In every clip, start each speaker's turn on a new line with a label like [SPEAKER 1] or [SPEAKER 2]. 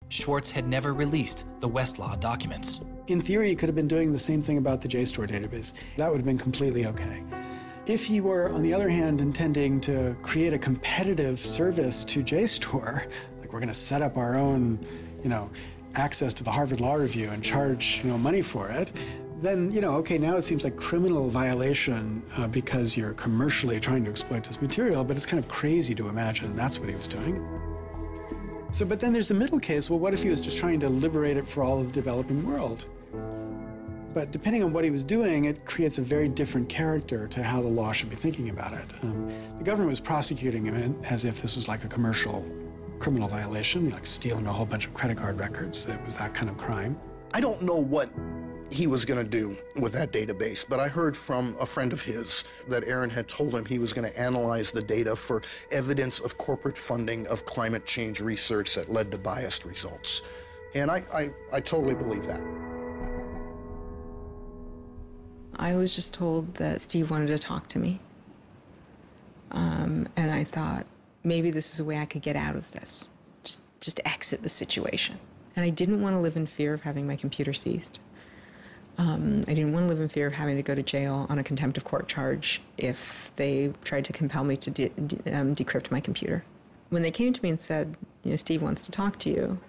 [SPEAKER 1] Swartz had never released the Westlaw documents.
[SPEAKER 2] In theory, he could have been doing the same thing about the JSTOR database. That would have been completely okay. If he were, on the other hand, intending to create a competitive service to JSTOR, like we're going to set up our own, access to the Harvard Law Review and charge, money for it, then, okay, now it seems like criminal violation because you're commercially trying to exploit this material, but it's kind of crazy to imagine that's what he was doing. So, but then there's the middle case. Well, what if he was just trying to liberate it for all of the developing world? But depending on what he was doing, it creates a very different character to how the law should be thinking about it. The government was prosecuting him as if this was like a commercial criminal violation, like stealing a whole bunch of credit card records. It was that kind of crime.
[SPEAKER 3] I don't know what he was going to do with that database, but I heard from a friend of his that Aaron had told him he was going to analyze the data for evidence of corporate funding of climate change research that led to biased results. And I totally believe that.
[SPEAKER 4] I was just told that Steve wanted to talk to me. And I thought, maybe this is a way I could get out of this. Just exit the situation. And I didn't want to live in fear of having my computer seized. I didn't want to live in fear of having to go to jail on a contempt of court charge if they tried to compel me to decrypt my computer. When they came to me and said, Steve wants to talk to you,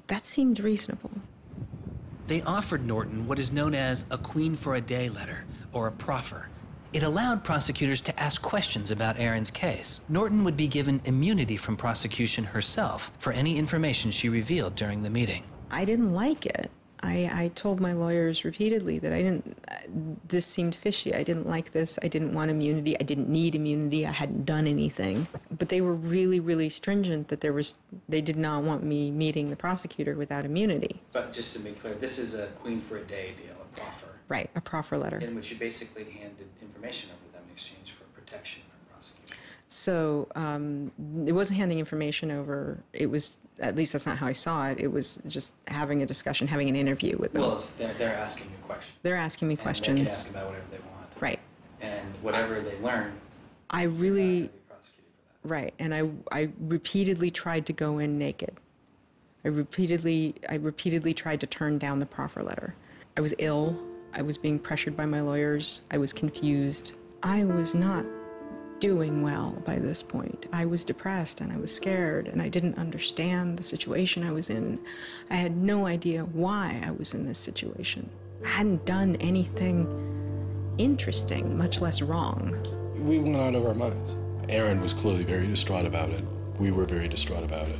[SPEAKER 4] that seemed reasonable.
[SPEAKER 1] They offered Norton what is known as a Queen for a Day letter, or a proffer. It allowed prosecutors to ask questions about Aaron's case. Norton would be given immunity from prosecution herself for any information she revealed during the meeting.
[SPEAKER 4] I didn't like it. I told my lawyers repeatedly that this seemed fishy. I didn't like this. I didn't want immunity. I didn't need immunity. I hadn't done anything. But they were really, really stringent that they did not want me meeting the prosecutor without immunity.
[SPEAKER 5] But just to be clear, this is a Queen for a Day deal, a proffer.
[SPEAKER 4] Right, a proffer letter.
[SPEAKER 5] In which you basically handed information over to them in exchange for protection from prosecution.
[SPEAKER 4] So it wasn't handing information over. It was, at least that's not how I saw it. It was just having a discussion, having an interview with them.
[SPEAKER 5] Well, they're asking you questions.
[SPEAKER 4] They're asking me questions.
[SPEAKER 5] And they can ask about whatever they want.
[SPEAKER 4] Right.
[SPEAKER 5] And whatever they learn,
[SPEAKER 4] I really,
[SPEAKER 5] be prosecuted for that.
[SPEAKER 4] right. And I repeatedly tried to go in naked. I repeatedly tried to turn down the proffer letter. I was ill. I was being pressured by my lawyers. I was confused. I was not doing well by this point. I was depressed and I was scared and I didn't understand the situation I was in. I had no idea why I was in this situation. I hadn't done anything interesting, much less wrong.
[SPEAKER 6] We went out of our minds. Aaron was clearly very distraught about it. We were very distraught about it.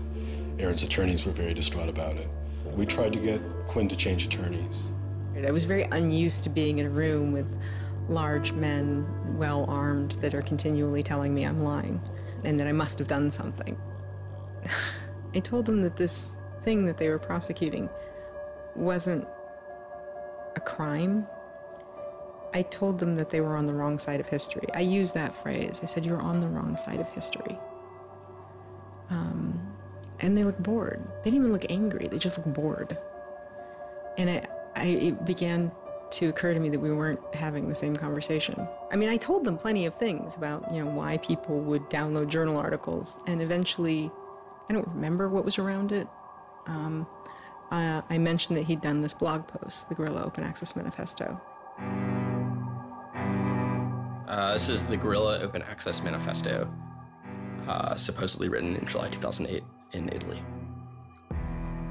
[SPEAKER 6] Aaron's attorneys were very distraught about it. We tried to get Quinn to change attorneys.
[SPEAKER 4] I was very unused to being in a room with large men, well-armed, that are continually telling me I'm lying and that I must have done something. I told them that this thing that they were prosecuting wasn't a crime. I told them that they were on the wrong side of history. I used that phrase. I said, you're on the wrong side of history. And they looked bored. They didn't even look angry. They just looked bored. And it began to occur to me that we weren't having the same conversation. I mean, I told them plenty of things about, why people would download journal articles, and eventually, I don't remember what was around it. I mentioned that he'd done this blog post, the Guerrilla Open Access Manifesto.
[SPEAKER 7] This is the Guerrilla Open Access Manifesto, supposedly written in July 2008 in Italy.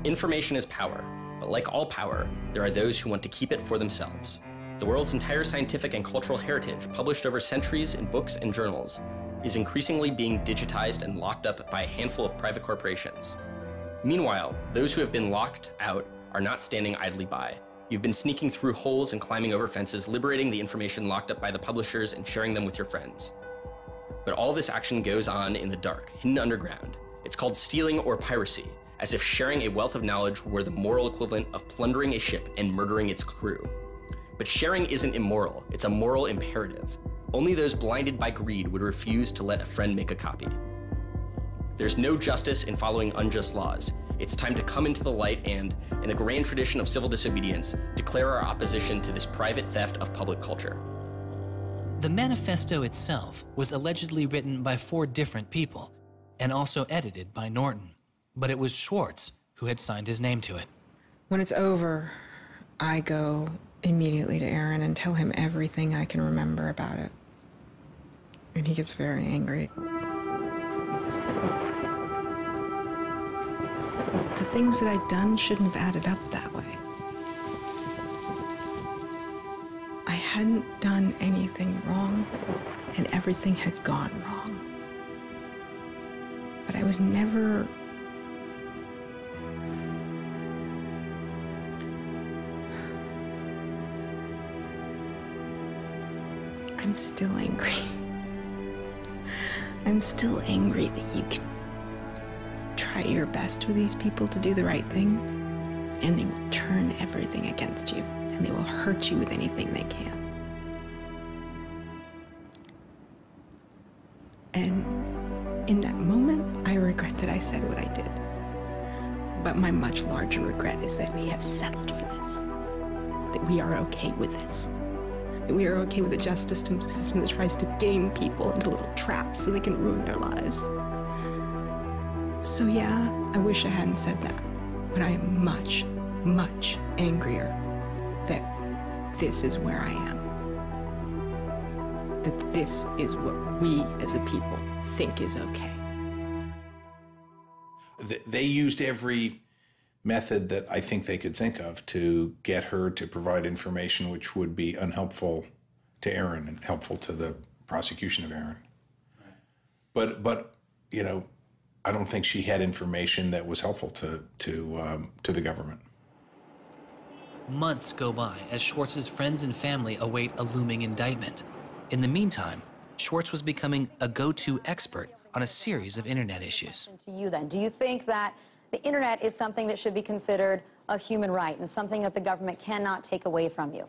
[SPEAKER 7] Information is power. But like all power, there are those who want to keep it for themselves. The world's entire scientific and cultural heritage, published over centuries in books and journals, is increasingly being digitized and locked up by a handful of private corporations. Meanwhile, those who have been locked out are not standing idly by. You've been sneaking through holes and climbing over fences, liberating the information locked up by the publishers and sharing them with your friends. But all this action goes on in the dark, hidden underground. It's called stealing or piracy, as if sharing a wealth of knowledge were the moral equivalent of plundering a ship and murdering its crew. But sharing isn't immoral, it's a moral imperative. Only those blinded by greed would refuse to let a friend make a copy. There's no justice in following unjust laws. It's time to come into the light and, in the grand tradition of civil disobedience, declare our opposition to this private theft of public culture.
[SPEAKER 1] The manifesto itself was allegedly written by 4 different people and also edited by Norton. But it was Swartz who had signed his name to it.
[SPEAKER 4] When it's over, I go immediately to Aaron and tell him everything I can remember about it. And he gets very angry. The things that I'd done shouldn't have added up that way. I hadn't done anything wrong, and everything had gone wrong. But I was never... I'm still angry. I'm still angry that you can try your best with these people to do the right thing, and they will turn everything against you, and they will hurt you with anything they can. And in that moment, I regret that I said what I did. But my much larger regret is that we have settled for this, that we are okay with this. That we are okay with a justice system that tries to game people into little traps so they can ruin their lives. So yeah, I wish I hadn't said that, but I am much, much angrier that this is where I am. That this is what we as a people think is okay.
[SPEAKER 8] They used every method that I think they could think of to get her to provide information which would be unhelpful to Aaron and helpful to the prosecution of Aaron. Right. But you know, I don't think she had information that was helpful to the government.
[SPEAKER 1] Months go by as Swartz's friends and family await a looming indictment. In the meantime, Swartz was becoming a go-to expert on a series of internet issues.
[SPEAKER 9] To you then, do you think that the internet is something that should be considered a human right and something that the government cannot take away from you?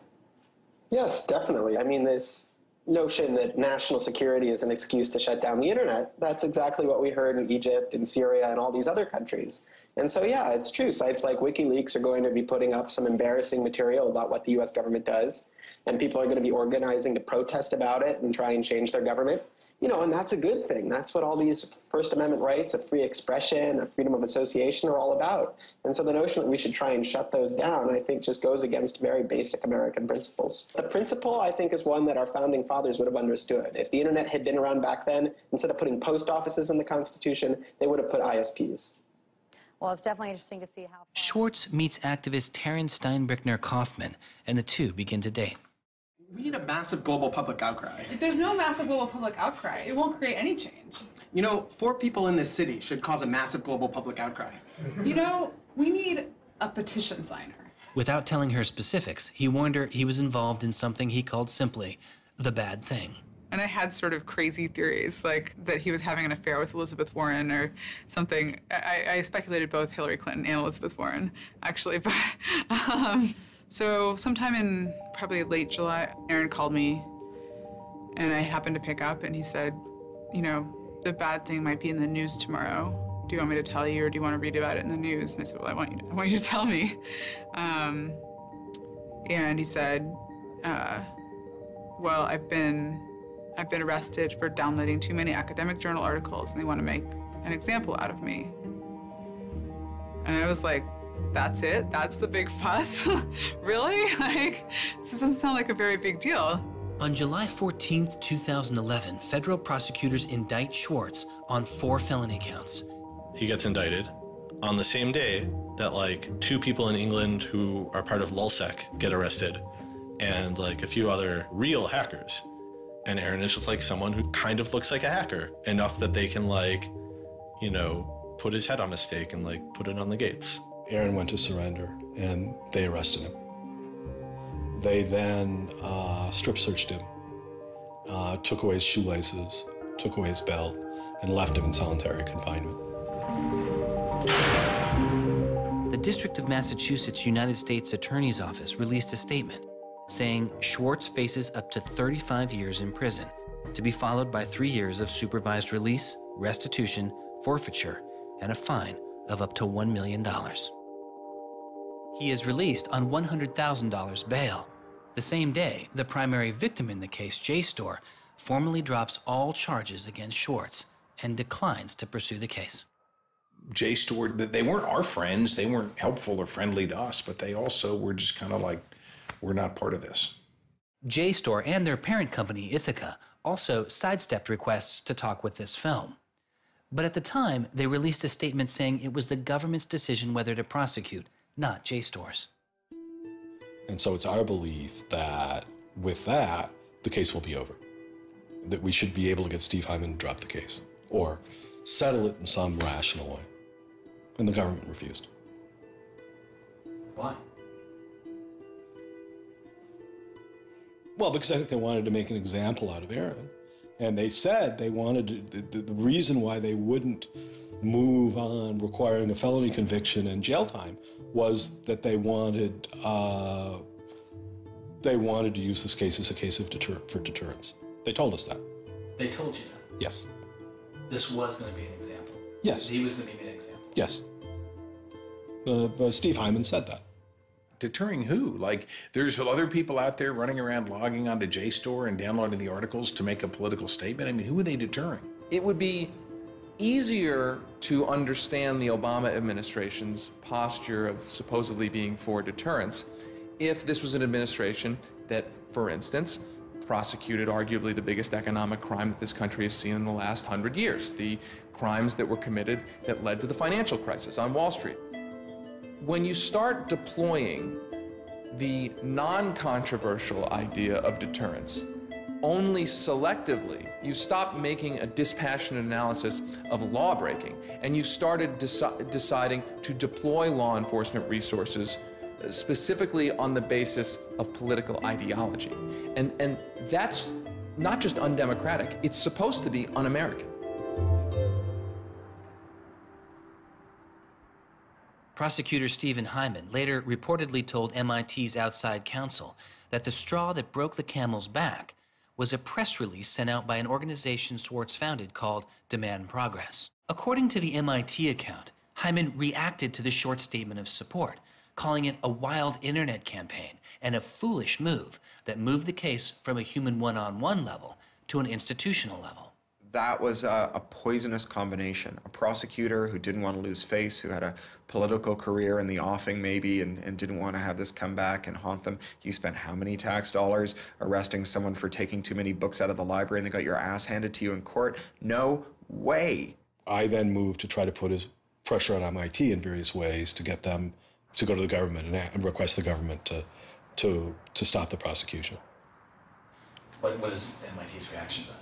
[SPEAKER 10] Yes, definitely. I mean, this notion that national security is an excuse to shut down the internet, that's exactly what we heard in Egypt and Syria and all these other countries. And so, yeah, it's true. Sites like WikiLeaks are going to be putting up some embarrassing material about what the U.S. government does, and people are going to be organizing to protest about it and try and change their government. You know, and that's a good thing. That's what all these First Amendment rights of free expression, of freedom of association are all about. And so the notion that we should try and shut those down, I think, just goes against very basic American principles. The principle, I think, is one that our founding fathers would have understood. If the internet had been around back then, instead of putting post offices in the Constitution, they would have put ISPs.
[SPEAKER 9] Well, it's definitely interesting to see how...
[SPEAKER 1] Swartz meets activist Taryn Steinbrickner-Kaufman, and the two begin to date.
[SPEAKER 11] We need a massive global public outcry.
[SPEAKER 12] If there's no massive global public outcry, it won't create any change.
[SPEAKER 11] You know, 4 people in this city should cause a massive global public outcry.
[SPEAKER 12] You know, we need a petition signer.
[SPEAKER 1] Without telling her specifics, he warned her he was involved in something he called simply the bad thing.
[SPEAKER 12] And I had sort of crazy theories, like that he was having an affair with Elizabeth Warren or something. I speculated both Hillary Clinton and Elizabeth Warren, actually, but... So sometime in probably late July, Aaron called me, and I happened to pick up, and he said, you know, the bad thing might be in the news tomorrow. Do you want me to tell you, or do you want to read about it in the news? And I said, well, I want you to tell me. And he said, well, I've been arrested for downloading too many academic journal articles, and they want to make an example out of me. And I was like, that's it? That's the big fuss? Really? Like, it just doesn't sound like a very big deal.
[SPEAKER 1] On July 14th, 2011, federal prosecutors indict Swartz on 4 felony counts.
[SPEAKER 6] He gets indicted on the same day that, like, 2 people in England who are part of LulzSec get arrested, and, like, a few other real hackers. And Aaron is just, like, someone who kind of looks like a hacker, enough that they can, like, you know, put his head on a stake and, like, put it on the gates.
[SPEAKER 13] Aaron went to surrender, and they arrested him. They then strip searched him, took away his shoelaces, took away his belt, and left him in solitary confinement.
[SPEAKER 1] The District of Massachusetts United States Attorney's Office released a statement saying Swartz faces up to 35 years in prison, to be followed by 3 years of supervised release, restitution, forfeiture, and a fine of up to $1 million. He is released on $100,000 bail. The same day, the primary victim in the case, JSTOR, formally drops all charges against Swartz and declines to pursue the case.
[SPEAKER 8] JSTOR, that they weren't our friends, they weren't helpful or friendly to us, but they also were just kind of like, we're not part of this.
[SPEAKER 1] JSTOR and their parent company, Ithaca, also sidestepped requests to talk with this film. But at the time, they released a statement saying it was the government's decision whether to prosecute, not JSTOR's.
[SPEAKER 13] And so it's our belief that with that, the case will be over. That we should be able to get Steve Hyman to drop the case or settle it in some rational way. And the government refused.
[SPEAKER 1] Why?
[SPEAKER 13] Well, because I think they wanted to make an example out of Aaron. And they said they wanted to, the reason why they wouldn't move on requiring a felony conviction and jail time was that they wanted to use this case as a case of for deterrence. They told us that.
[SPEAKER 1] They told you that?
[SPEAKER 13] Yes.
[SPEAKER 1] This was going to be an example?
[SPEAKER 13] Yes.
[SPEAKER 1] He was going to be an example?
[SPEAKER 13] Yes. Steve Hyman said that.
[SPEAKER 8] Deterring who? Like, there's other people out there running around logging onto JSTOR and downloading the articles to make a political statement? I mean, who are they deterring?
[SPEAKER 14] It would be easier to understand the Obama administration's posture of supposedly being for deterrence if this was an administration that, for instance, prosecuted arguably the biggest economic crime that this country has seen in the last 100 years, the crimes that were committed that led to the financial crisis on Wall Street. When you start deploying the non-controversial idea of deterrence only selectively, you stop making a dispassionate analysis of lawbreaking, and you started deciding to deploy law enforcement resources specifically on the basis of political ideology. And that's not just undemocratic, it's supposed to be un-American.
[SPEAKER 1] Prosecutor Stephen Hyman later reportedly told MIT's outside counsel that the straw that broke the camel's back was a press release sent out by an organization Swartz founded called Demand Progress. According to the MIT account, Hyman reacted to the short statement of support, calling it a wild internet campaign and a foolish move that moved the case from a human one-on-one level to an institutional level.
[SPEAKER 15] That was a poisonous combination. A prosecutor who didn't want to lose face, who had a political career in the offing maybe and didn't want to have this come back and haunt them. You spent how many tax dollars arresting someone for taking too many books out of the library and they got your ass handed to you in court? No way.
[SPEAKER 13] I then moved to try to put pressure on MIT in various ways to get them to go to the government and request the government to stop the prosecution.
[SPEAKER 1] What is MIT's reaction to that?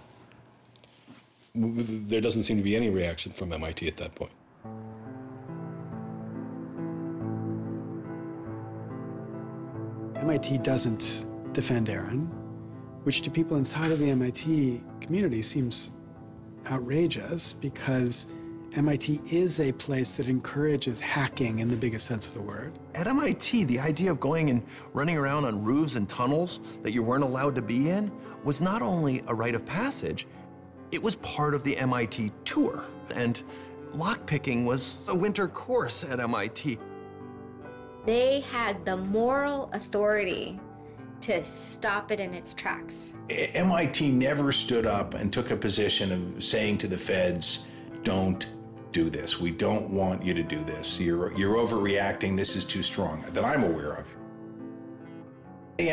[SPEAKER 13] There doesn't seem to be any reaction from MIT at that point.
[SPEAKER 2] MIT doesn't defend Aaron, which to people inside of the MIT community seems outrageous because MIT is a place that encourages hacking in the biggest sense of the word.
[SPEAKER 16] At MIT, the idea of going and running around on roofs and tunnels that you weren't allowed to be in was not only a rite of passage, it was part of the MIT tour. And lockpicking was a winter course at MIT.
[SPEAKER 17] They had the moral authority to stop it in its tracks.
[SPEAKER 8] MIT never stood up and took a position of saying to the feds, don't do this. We don't want you to do this. You're overreacting. This is too strong, that I'm aware of. They